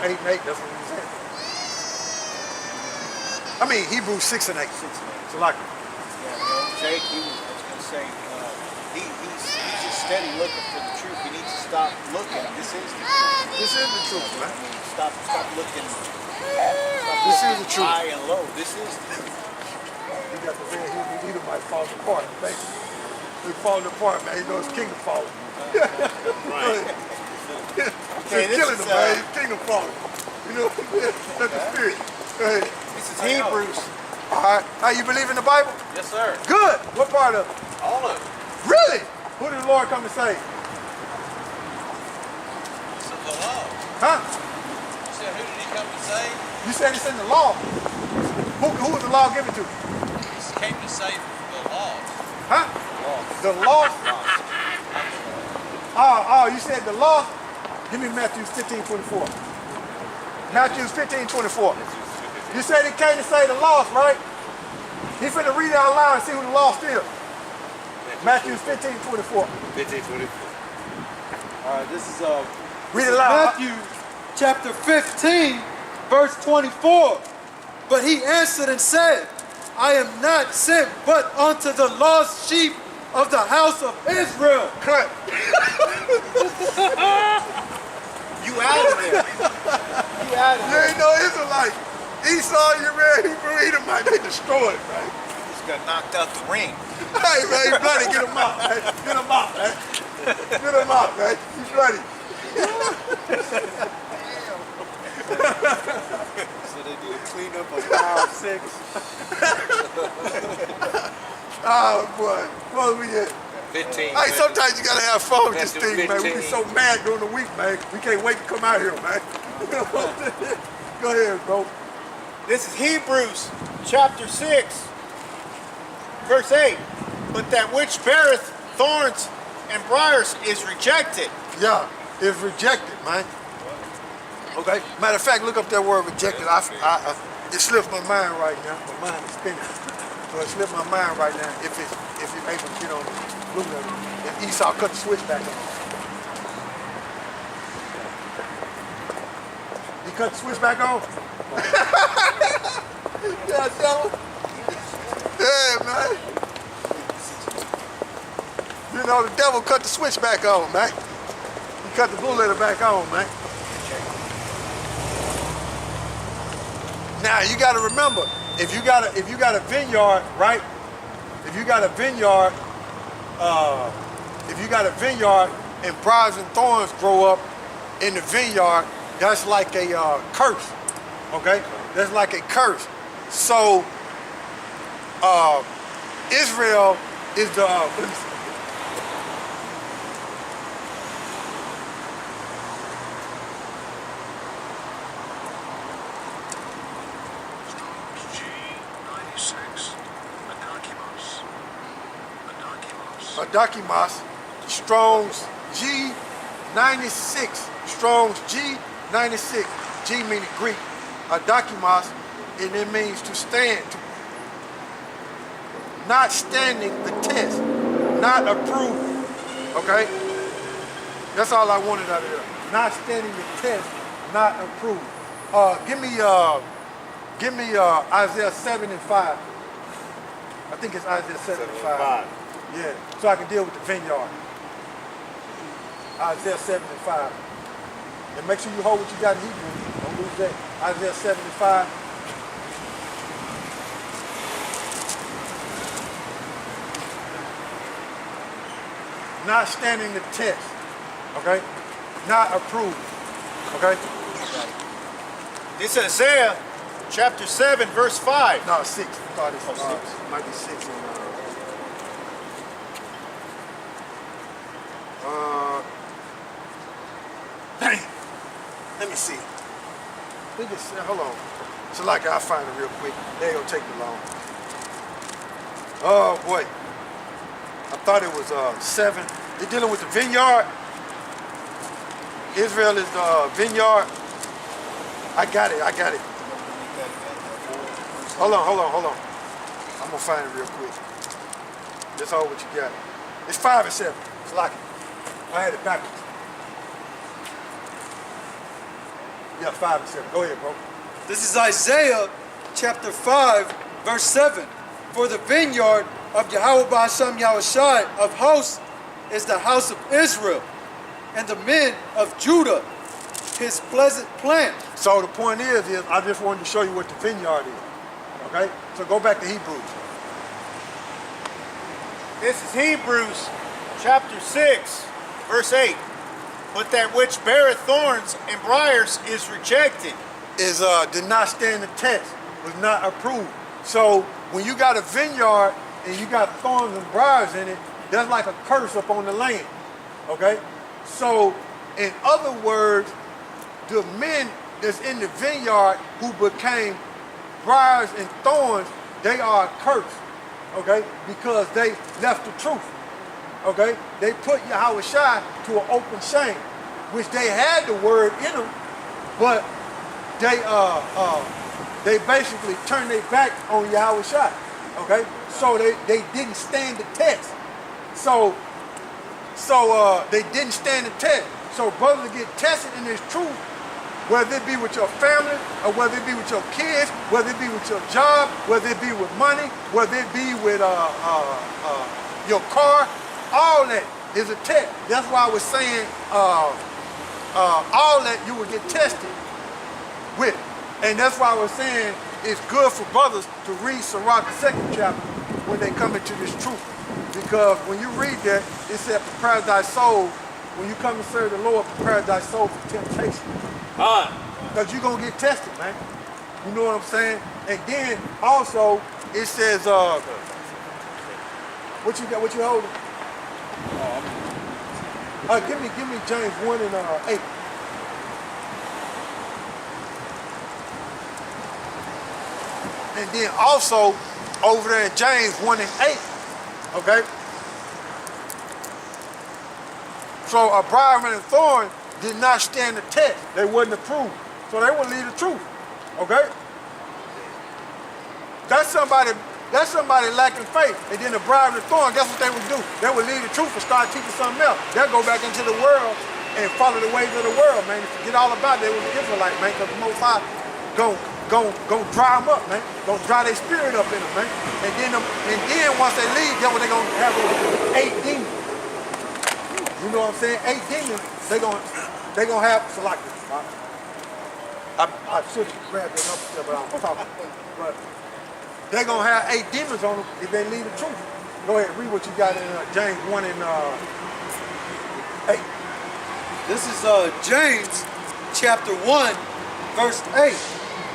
Hebrews 8 and 8, that's what he said. I mean, Hebrews 6 and 8. 6 and 8. So like, yeah, Jake, I was going to say, he's just steady looking for the truth. He needs to stop looking. This is the truth. This is the truth, man. I mean, stop looking. This is the truth. High and low. This is the truth. You got the man he might fall apart. Thank you. He's falling apart, man. You know his kingdom falling. Right. Okay, he's killing him, man. His kingdom falling. You know, that's the spirit. This is Hebrews. All right. How you believe in the Bible? Yes, sir. Good. What part of it? All of it. Really? Who did the Lord come to save? It's in the law. Huh? You said, who did he come to save? You said it's in the law. Who was the law given to? He came to save the laws. Huh? The law? Oh, you said the law? Give me Matthew 15:24. Matthew 15:24. You said he came to save the lost, right? He finna read it out loud and see who the lost is. Matthew 15:24. 15:24. All right, this is read it loud. Matthew chapter 15, verse 24. But he answered and said, I am not sent but unto the lost sheep of the house of Israel. Cut. You out of there. You out of You there. ain't no Israelite. Esau, you read Hebrew, Edomite, they destroyed, man. Just got knocked out the ring. Hey, man, he's bloody. Get him out, man. Get him out, man. Get him out, man. He's bloody. So they do a cleanup of aisle 6. Oh, boy. What we did? 15. Hey, sometimes you gotta have fun with this Matthew thing, man. We be 15. so mad during the week, man. We can't wait to come out here, man. Go ahead, bro. This is Hebrews chapter 6, verse 8. But that which beareth thorns and briars is rejected. Yeah, it's rejected, man. Okay. Matter of fact, look up that word rejected. It slips my mind right now. My mind is spinning. So it slipped my mind right now. If you're able to get on the blue letter, if Esau cut the switch back on. He cut the switch back on. Yeah, so. Yeah, man. You know, the devil cut the switch back on, man. He cut the blue letter back on, man. Now you got to remember, if you got a vineyard, right? If you got a vineyard and briars and thorns grow up in the vineyard, that's like a curse. Okay, that's like a curse. So Israel is the let me see. Adakimos, Strong's G96, Strong's G96, G meaning Greek, Adakimos, and it means to stand, not standing the test, not approved, okay? That's all I wanted out of there. Not standing the test, not approved. Give me Isaiah 7 and 5. I think it's Isaiah 7 and 5. Yeah, so I can deal with the vineyard. Isaiah 7 and 5. And make sure you hold what you got in Hebrew. Don't lose that. Isaiah 7 and 5. Not standing the test. Okay? Not approved. Okay? This is Isaiah chapter 7, verse 5. No, 6. I thought it was 6. Might be 6 on dang. Let me see. Hold on. So like I'll find it real quick. They ain't gonna take me long. Oh boy. I thought it was 7. They're dealing with the vineyard. Israel is the vineyard. I got it. Hold on. I'm gonna find it real quick. That's all what you got. It's 5 and 7. It's like it. I had it backwards. Yeah, 5 and 7. Go ahead, bro. This is Isaiah chapter 5, verse 7. For the vineyard of YAHAWAH SHAM YAHAWASHI of hosts is the house of Israel, and the men of Judah, his pleasant plant. So the point is I just wanted to show you what the vineyard is. Okay? So go back to Hebrews. This is Hebrews chapter 6, verse 8. But that which beareth thorns and briars is rejected. Did not stand the test, was not approved. So when you got a vineyard and you got thorns and briars in it, that's like a curse up on the land. Okay? So in other words, the men that's in the vineyard who became briars and thorns, they are cursed. Okay? Because they left the truth. Okay? They put Yahawashi to an open shame, which they had the word in them, but they basically turned their back on Yahawashi. Okay? So they didn't stand the test. So they didn't stand the test. So brothers get tested in this truth, whether it be with your family, or whether it be with your kids, whether it be with your job, whether it be with money, whether it be with your car, all that is a test. That's why I was saying all that you will get tested with. And that's why I was saying it's good for brothers to read Sirach, the 2nd chapter, when they come into this truth. Because when you read that, it said, prepare thy soul. When you come to serve the Lord, prepare thy soul for temptation. Because you're going to get tested, man. You know what I'm saying? And then also, it says, what you got? What you holding? Give me James 1 and 8. And then also, over there in James 1 and 8, okay? So a briar and a thorn did not stand the test. They wasn't approved. So they would leave the truth, okay? That's somebody lacking faith. And then the briar and the thorn, that's what they would do. They would leave the truth and start teaching something else. They'll go back into the world and follow the ways of the world, man. Forget all about it. They was an Israelite, man, because the Most High go dry them up, man. Go dry their spirit up in them, man. And then once they leave, then what they gonna have those 8 demons. You know what I'm saying? 8 demons. They gonna have selected. I should have grabbed that up there, but I'm talking. But they gonna have 8 demons on them if they leave the truth. Go ahead, read what you got in James 1 and 8. This is James chapter 1, verse 8.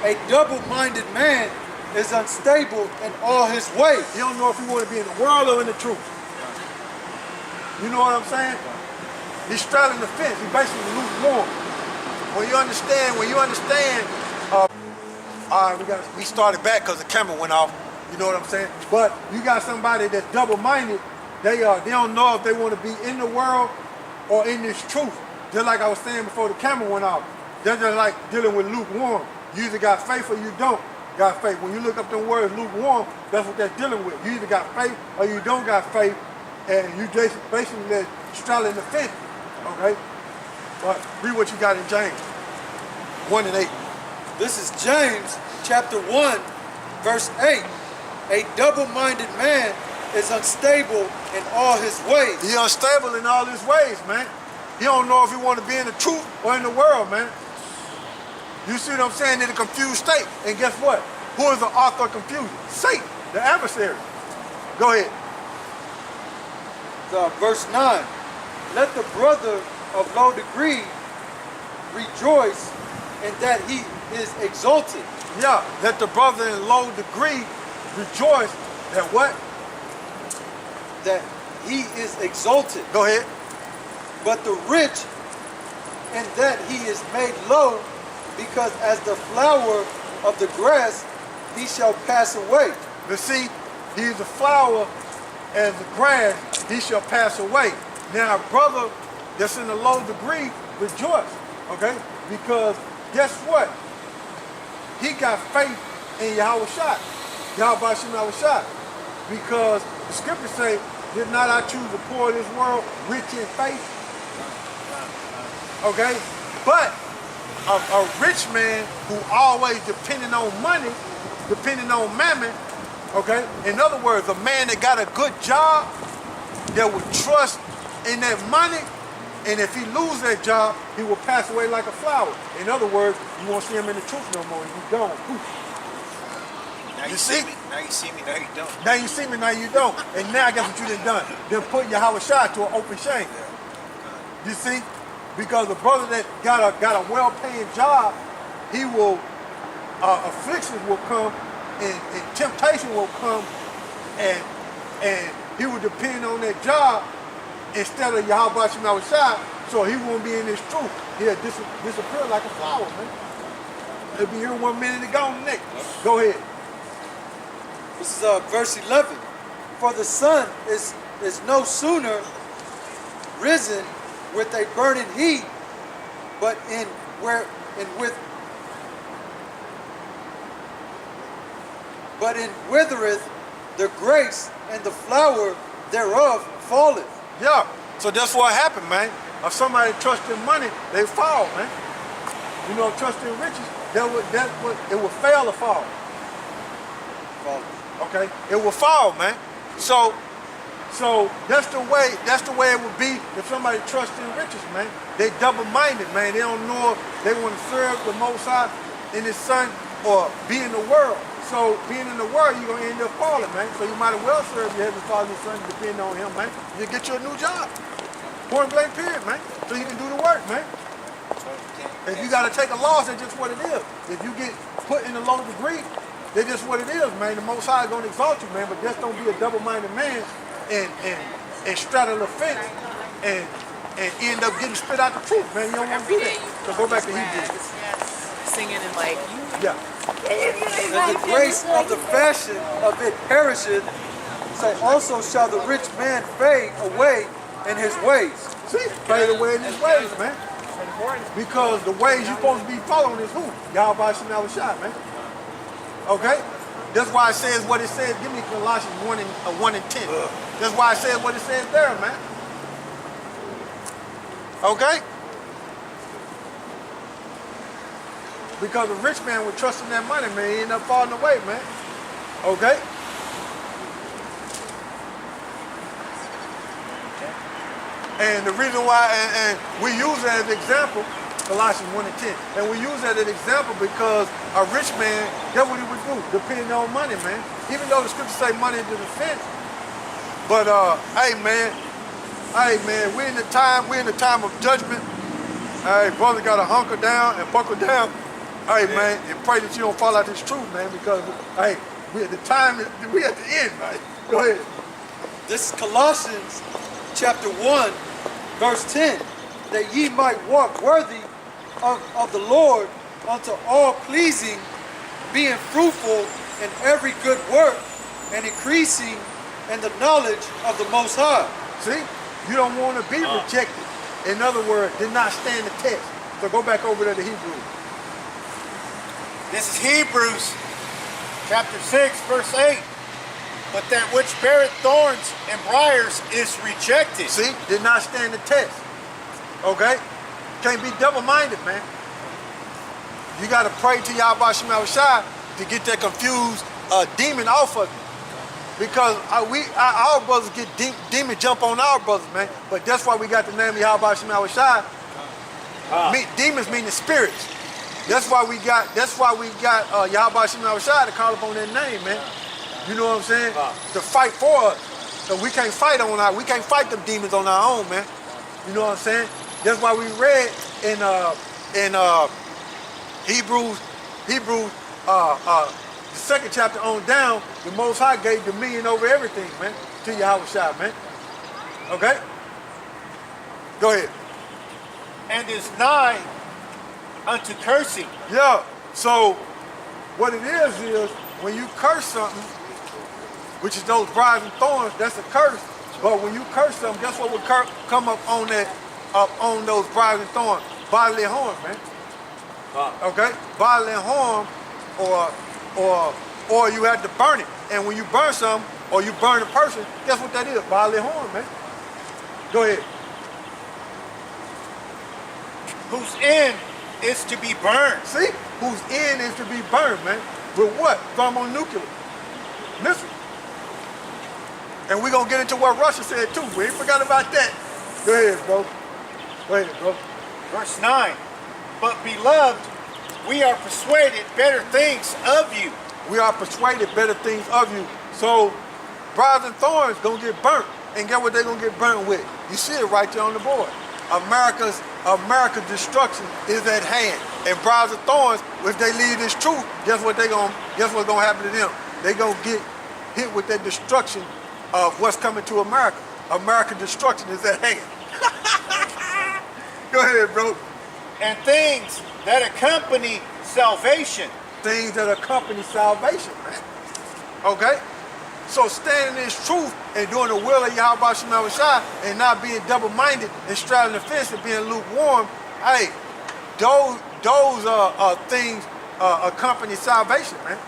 A double-minded man is unstable in all his ways. He don't know if he want to be in the world or in the truth. You know what I'm saying? He's straddling the fence. He's basically lukewarm. When you understand, all right, we started back because the camera went off. You know what I'm saying? But you got somebody that's double-minded. They don't know if they want to be in the world or in this truth. Just like I was saying before the camera went off. They're just like dealing with lukewarm. You either got faith or you don't got faith. When you look up them words lukewarm, that's what they're dealing with. You either got faith or you don't got faith, and you just basically straddling the fence. Okay? But read what you got in James 1 and 8. This is James chapter 1, verse 8. A double-minded man is unstable in all his ways. He's unstable in all his ways, man. He don't know if he want to be in the truth or in the world, man. You see what I'm saying? In a confused state. And guess what? Who is the author of confusion? Satan, the adversary. Go ahead. Verse 9. Let the brother of low degree rejoice in that he is exalted. Yeah, let the brother in low degree rejoice that what? That he is exalted. Go ahead. But the rich in that he is made low, because as the flower of the grass, he shall pass away. But see, he is a flower as the grass, he shall pass away. Now, a brother that's in a low degree, rejoice, okay? Because guess what? He got faith in Yahawashi, Yahawashi. Because the scriptures say, did not I choose the poor of this world, rich in faith? Okay? But a rich man who always depending on money, depending on mammon, okay? In other words, a man that got a good job, that would trust in that money, and if he lose that job, he will pass away like a flower. In other words, you won't see him in the truth no more, and you gone. Now you see me. Now you see me. Now you don't. Now you see me, now you don't. And now guess what you done done? Then put YAHAWASHI to an open shame. You see? Because the brother that got a well-paying job, he will, afflictions will come, and temptation will come, and he will depend on that job instead of YAHAWASHI, so he won't be in his truth. He'll disappear like a flower, man. He'll be here 1 minute and gone the next. Go ahead. This is verse 11. For the sun is no sooner risen with a burning heat, but withereth the grace, and the flower thereof falleth. Yeah. So that's what happened, man. If somebody trusts in money, they fall, man. You know, trust in riches, it will fail or fall. Okay? It will fall, man. So that's the way it would be if somebody trusts in riches, man. They double-minded, man. They don't know if they want to serve the Most High in His Son or be in the world. So being in the world, you're gonna end up falling, man. So you might as well serve your Heavenly Father and Son and depend on Him, man. You get you a new job. Point blank period, man. So you can do the work, man. If you gotta take a loss, that's just what it is. If you get put in a low degree, that's just what it is, man. The Most High is gonna exalt you, man. But just don't be a double-minded man and straddle the fence and end up getting spit out the truth, man. You don't want to do that. So go back to Hebrews. Singing and like, Yeah. And the grace of the fashion of it perisheth, so also shall the rich man fade away in his ways. See, fade away in his ways, man. Because the ways you're supposed to be following is who? YAHAWASHI, man. Okay? That's why it says what it says. Give me Colossians 1 and 10. That's why it says what it says there, man. Okay? Because a rich man would trust in that money, man. He end up falling away, man. Okay? And the reason why, and we use that as an example, Colossians 1 and 10. And we use that as an example because a rich man, that's what he would do, depending on money, man. Even though the scriptures say money is the defense. But hey man, we're in the time of judgment. Hey, brother gotta hunker down and buckle down. Hey man, and pray that you don't fall out this truth, man, because hey, we at the end, man. Go ahead. This is Colossians chapter 1, verse 10, that ye might walk worthy of the Lord unto all pleasing, being fruitful in every good work, and increasing in the knowledge of the Most High. See, you don't want to be rejected. In other words, did not stand the test. So go back over there to Hebrews. This is Hebrews chapter 6, verse 8. But that which beareth thorns and briars is rejected. See, did not stand the test. Okay? Can't be double-minded, man. You got to pray to YAHAWASHI to get that confused demon off of you. Because our brothers get demon jump on our brothers, man. But that's why we got the name YAHAWASHI. Demons mean the spirits. That's why we got YAHAWASHI to call upon that name, man. You know what I'm saying? To fight for us. So we can't fight them demons on our own, man. You know what I'm saying? That's why we read in Hebrews, the second chapter on down, the Most High gave dominion over everything, man, to YAHAWASHI, man. Okay? Go ahead. And is nigh unto cursing. Yeah. So what it is when you curse something, which is those briars and thorns, that's a curse. But when you curse something, guess what would come up on those briars and thorns? Bodily harm, man. Okay? Bodily harm, or you have to burn it. And when you burn something, or you burn a person, guess what that is? Bodily harm, man. Go ahead. Whose end is to be burned. See? Whose end is to be burned, man. With what? Thermonuclear missile. And we're going to get into what Russia said too. We ain't forgot about that. Go ahead, bro. Go ahead, bro. Verse 9. But beloved, we are persuaded better things of you. We are persuaded better things of you. So, briars and thorns going to get burnt. And get what they're going to get burnt with. You see it right there on the board. America's destruction is at hand. And briars and thorns, if they leave this truth, guess what's going to happen to them? They're going to get hit with that destruction of what's coming to America. American destruction is at hand. Go ahead, bro. And things that accompany salvation. Things that accompany salvation, man. Okay? So standing in this truth and doing the will of YAHAWASHI and not being double-minded and straddling the fence and being lukewarm, hey, those things accompany salvation, man.